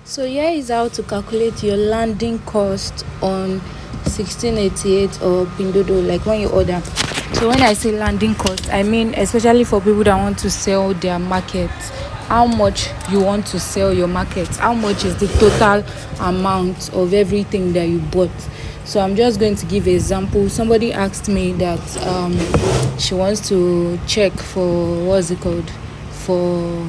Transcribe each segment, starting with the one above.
So here is how to calculate your landing cost on 1688 or Pindodo, like when you order. So when I say landing cost, I mean especially for people that want to sell their market, how much you want to sell your market, how much is the total amount of everything that you bought. So I'm just going to give an example. Somebody asked me that she wants to check for, what's it called, for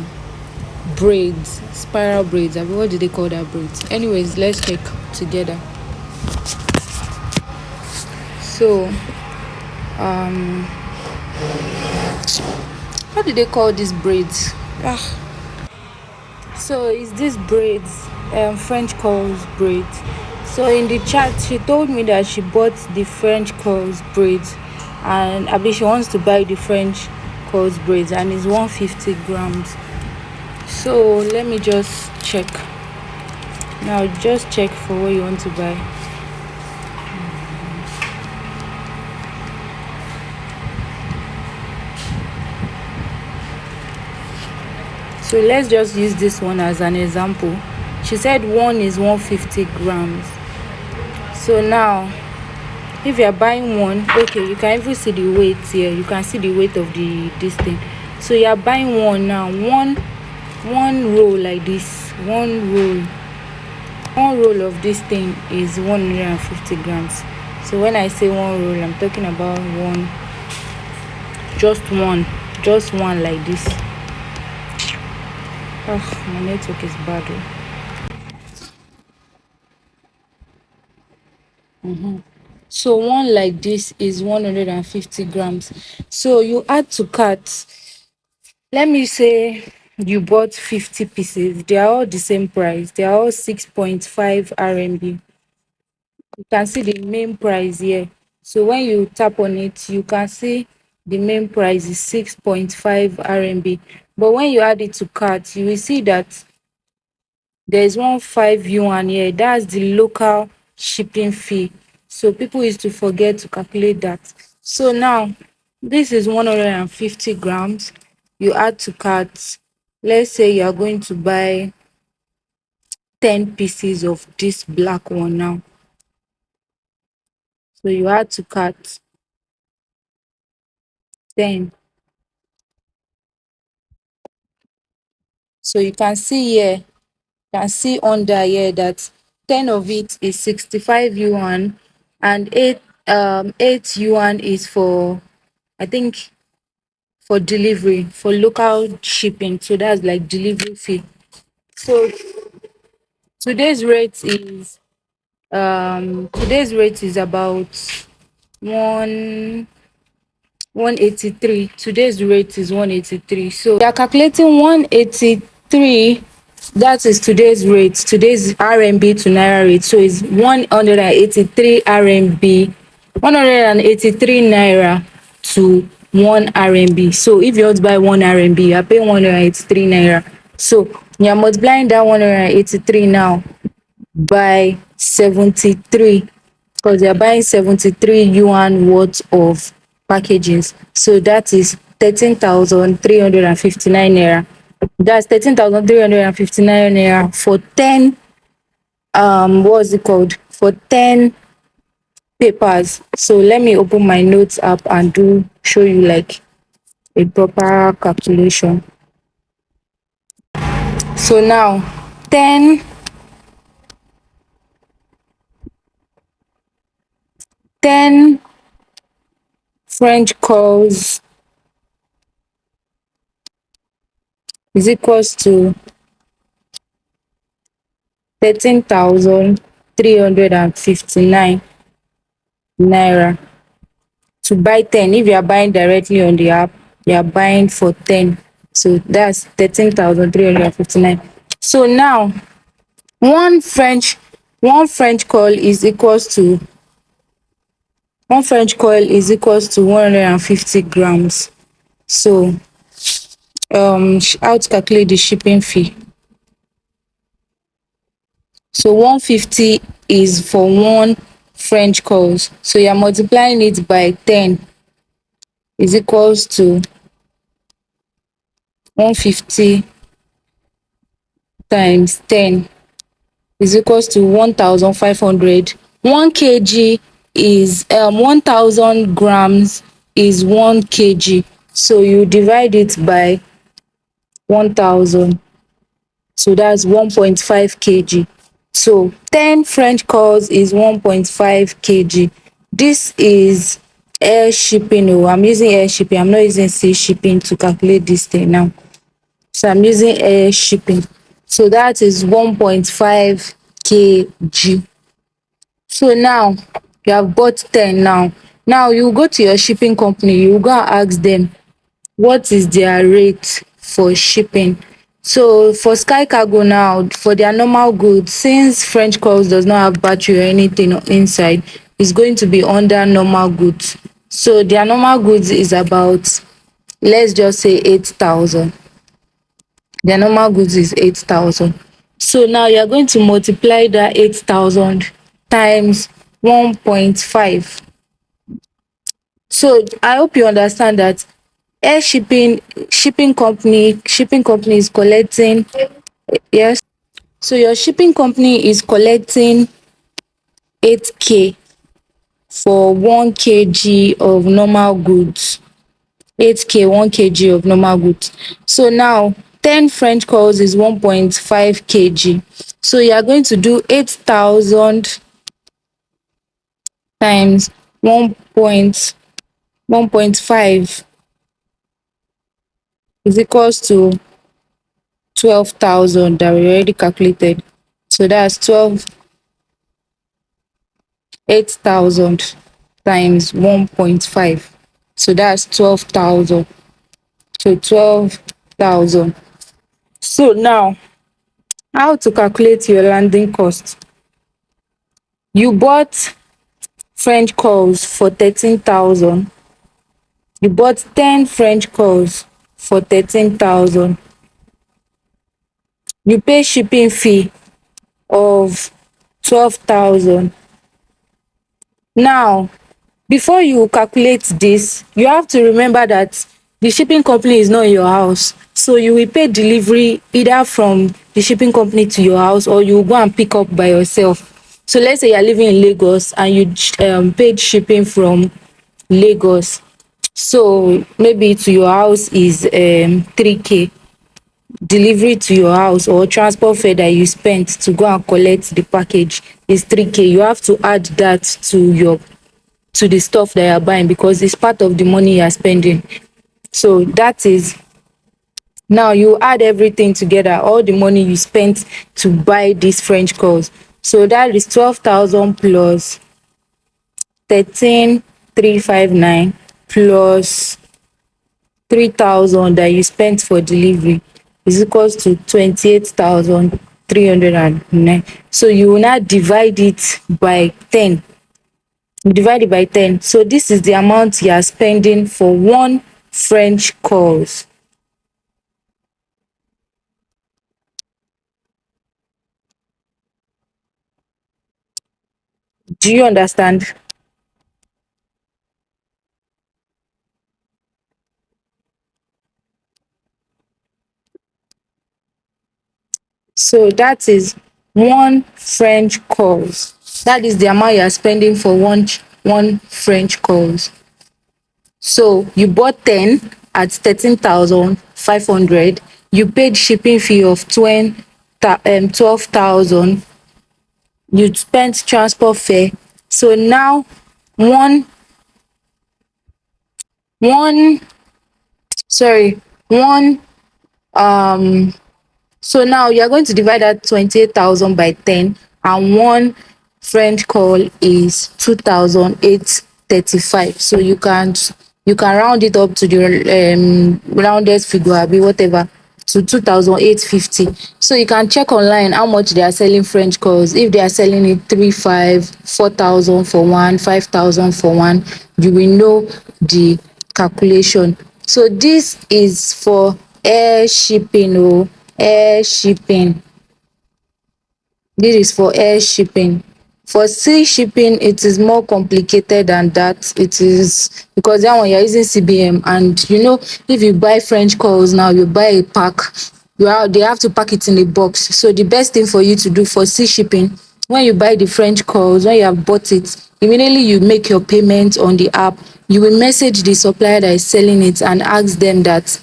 braids, spiral braids. I mean, what do they call that, braids? Anyways, let's check together. So how do they call these braids? So is this braids, French curls braids. So in the chat she told me that she bought the French curls braids, and I mean she wants to buy the French curls braids, and it's 150 grams. So let me just check now. Just check for what you want to buy. So let's just use this one as an example. She said one is 150 grams. So now if you're buying one, okay, you can even see the weight here. You can see the weight of this thing. So you're buying one now, one roll like this, one roll of this thing is 150 grams. So when I say one roll, I'm talking about just one like this. My network is bad. So one like this is 150 grams. So you add to cart. Let me say you bought 50 pieces. They are all the same price. They are all 6.5 RMB. You can see the main price here. So when you tap on it, you can see the main price is 6.5 RMB. But when you add it to cart, you will see that there's 1 5 yuan here. That's the local shipping fee. So people used to forget to calculate that. So now this is 150 grams. You add to cart. Let's say you are going to buy 10 pieces of this black one now. So you add to cart 10. So you can see here, you can see under here that 10 of it is 65 yuan, and 8 yuan is for, I think, for delivery, for local shipping. So that's like delivery fee. So today's rate is about one 183. Today's rate is 183. So we are calculating 183. That is today's rate. Today's RMB to Naira rate. So it's 183 RMB, 183 Naira to 1 RMB. So if you want to buy 1 RMB, you are paying 183 Naira. So you are multiplying that 183 now by 73, because they are buying 73 yuan worth of packages. So that is 13,359 naira. That's 13,359 naira for 10 what's it called, for 10 papers. So let me open my notes app and show you like a proper calculation. So now 10 French calls is equals to 13,359 naira to buy 10. If you are buying directly on the app, you are buying for 10. So that's 13,359. So now one French coil is equals to 150 grams. So how to calculate the shipping fee? So 150 is for one French coils. So you're multiplying it by 10 is equals to 150 times 10. is equals to 1,500. 1 kg is 1,000 grams is 1 kg. So you divide it by 1,000. So that's 1.5 kg. So 10 French calls is 1.5 kg. This is air shipping. Oh, I'm using air shipping. I'm not using sea shipping to calculate this thing now. So I'm using air shipping. So that is 1.5 kg. So now you have bought 10 now. Now you go to your shipping company, you go and ask them what is their rate for shipping. So for Sky Cargo now, for their normal goods, since French calls does not have battery or anything inside, it's going to be under normal goods. So their normal goods is about, let's just say 8,000. Their normal goods is 8,000. So now you're going to multiply that 8,000 times 1.5. So I hope you understand that air shipping company is collecting, yes. So your shipping company is collecting 8k for 1 kg of normal goods. 8k 1 kg of normal goods. So now 10 French calls is 1.5 kg. So you are going to do 8,000 times 1.5 is equals to 12,000 that we already calculated. So that's 8,000 times 1.5. So that's 12,000. So 12,000. So now, how to calculate your landing cost? You bought French calls for 13,000. You bought 10 French calls for 13,000. You pay shipping fee of 12,000. Now, before you calculate this, you have to remember that the shipping company is not in your house. So you will pay delivery either from the shipping company to your house, or you will go and pick up by yourself. So let's say you're living in Lagos and you paid shipping from Lagos. So maybe to your house is 3k. Delivery to your house or transport fare that you spent to go and collect the package is 3k. You have to add that to the stuff that you're buying, because it's part of the money you're spending. So that is, now you add everything together, all the money you spent to buy these French calls. So that is 12,000 plus 13,359 plus 3,000 that you spent for delivery is equals to 28,309. So you will now divide it by 10. Divide it by 10. So this is the amount you are spending for one French calls. Do you understand? So that is one French calls. That is the amount you are spending for one French calls. So you bought 10 at 13,500. You paid shipping fee of 12,000. You spent transport fare. So now one one sorry one so now you are going to divide that 28,000 by 10, and one French call is 2,835. So you can round it up to the rounded figure, abi whatever, to 2,850. So you can check online how much they are selling French calls. If they are selling it 3,500, 4,000 for one, 5,000 for one, you will know the calculation. So this is for air shipping. Oh, air shipping. This is for air shipping. For sea shipping, it is more complicated than that. It is because that one you're using CBM, and if you buy French calls now, you buy a pack. they have to pack it in a box. So the best thing for you to do for sea shipping, when you buy the French calls, when you have bought it, immediately you make your payment on the app, you will message the supplier that is selling it and ask them that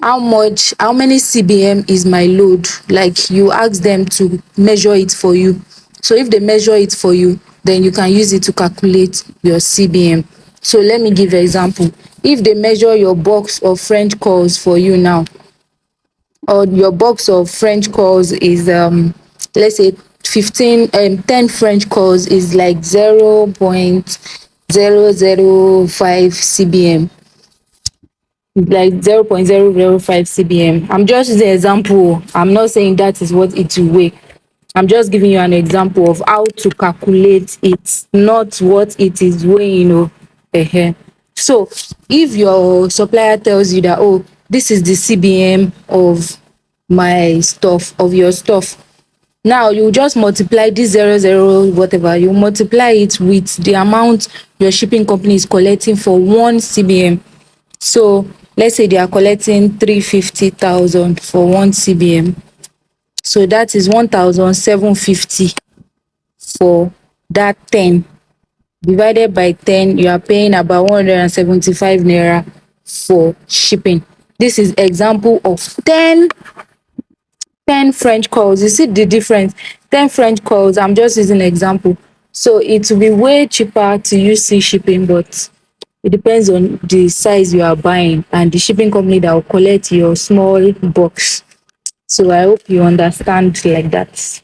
how many CBM is my load. Like, you ask them to measure it for you. So if they measure it for you, then you can use it to calculate your CBM. So let me give an example. If they measure your box of French calls for you now, or your box of French calls is let's say 10 French calls is like 0.005 CBM, like 0.005 CBM. I'm just using example. I'm not saying that is what it will weigh. I'm just giving you an example of how to calculate it, not what it is weighing. So if your supplier tells you that, oh, this is the CBM of my stuff, of your stuff, now you just multiply this whatever, you multiply it with the amount your shipping company is collecting for one CBM. So let's say they are collecting 350,000 for one CBM. So that is 1,750 for that 10. Divided by 10, you are paying about 175 naira for shipping. This is example of 10 French calls. You see the difference? 10 French calls, I'm just using example. So it will be way cheaper to use sea shipping, but it depends on the size you are buying and the shipping company that will collect your small box. So I hope you understand like that.